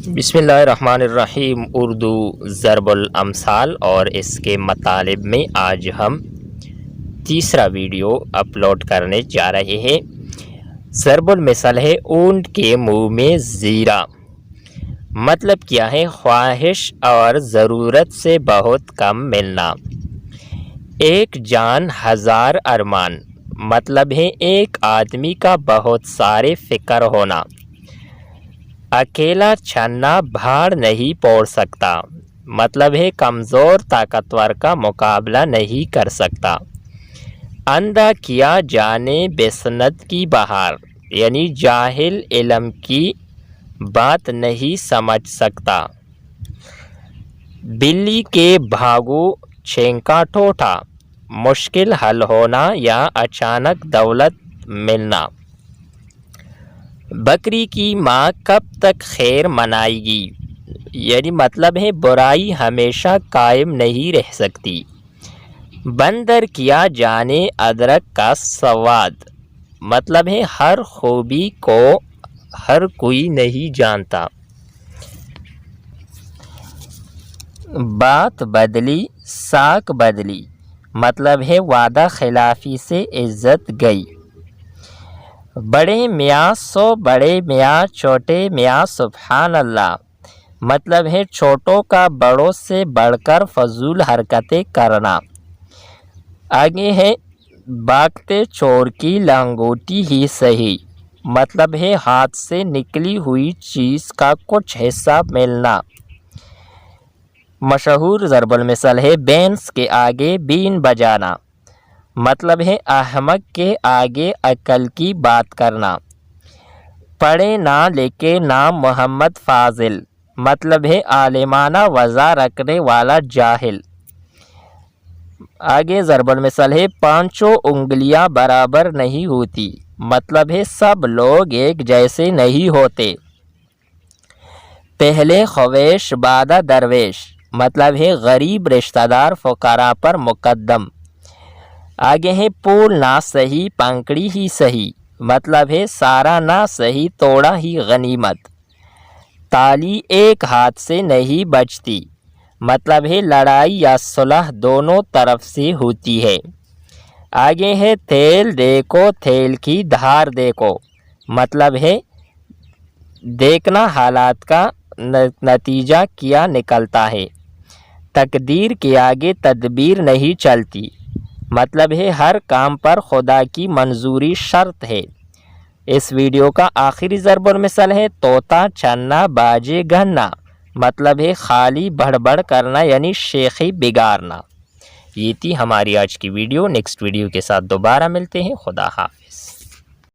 بسم اللہ الرحمن الرحیم۔ اردو ضرب الامثال اور اس کے مطالب میں آج ہم تیسرا ویڈیو اپلوڈ کرنے جا رہے ہیں۔ ضرب المثل ہے اونٹ کے منہ میں زیرہ۔ مطلب کیا ہے؟ خواہش اور ضرورت سے بہت کم ملنا۔ ایک جان ہزار ارمان۔ مطلب ہے ایک آدمی کا بہت سارے فکر ہونا۔ اکیلا چھنا بھاڑ نہیں پوڑ سکتا۔ مطلب ہے کمزور طاقتور کا مقابلہ نہیں کر سکتا۔ اندھا کیا جانے بسنت کی بہار، یعنی جاہل علم کی بات نہیں سمجھ سکتا۔ بلی کے بھاگو چھینکا ٹوٹا، مشکل حل ہونا یا اچانک دولت ملنا۔ بکری کی ماں کب تک خیر منائے گی، یعنی مطلب ہے برائی ہمیشہ قائم نہیں رہ سکتی۔ بندر کیا جانے ادرک کا سواد۔ مطلب ہے ہر خوبی کو ہر کوئی نہیں جانتا۔ بات بدلی ساکھ بدلی۔ مطلب ہے وعدہ خلافی سے عزت گئی۔ بڑے میاں سو بڑے میاں چھوٹے میاں سبحان اللہ۔ مطلب ہے چھوٹوں کا بڑوں سے بڑھ کر فضول حرکتیں کرنا۔ آگے ہے بھاگتے چور کی لنگوٹی ہی صحیح۔ مطلب ہے ہاتھ سے نکلی ہوئی چیز کا کچھ حصہ ملنا۔ مشہور ضرب المثل ہے بینس کے آگے بین بجانا۔ مطلب ہے احمق کے آگے عقل کی بات کرنا۔ پڑھے نہ لکھے نام محمد فاضل۔ مطلب ہے عالمانہ وضع رکھنے والا جاہل۔ آگے ضرب المثل ہے پانچوں انگلیاں برابر نہیں ہوتی۔ مطلب ہے سب لوگ ایک جیسے نہیں ہوتے۔ پہلے خویش بعد درویش۔ مطلب ہے غریب رشتہ دار فقراء پر مقدم۔ آگے ہے پول نہ صحیح پنکڑی ہی صحیح۔ مطلب ہے سارا نہ صحیح توڑا ہی غنیمت۔ تالی ایک ہاتھ سے نہیں بجتی۔ مطلب ہے لڑائی یا صلح دونوں طرف سے ہوتی ہے۔ آگے ہے تیل دیکھو تیل کی دھار دیکھو۔ مطلب ہے دیکھنا حالات کا نتیجہ کیا نکلتا ہے۔ تقدیر کے آگے تدبیر نہیں چلتی۔ مطلب ہے ہر کام پر خدا کی منظوری شرط ہے۔ اس ویڈیو کا آخری ضرب المثل ہے طوطا چنا باجے گھنا۔ مطلب ہے خالی بڑبڑ کرنا یعنی شیخی بگارنا۔ یہ تھی ہماری آج کی ویڈیو۔ نیکسٹ ویڈیو کے ساتھ دوبارہ ملتے ہیں۔ خدا حافظ۔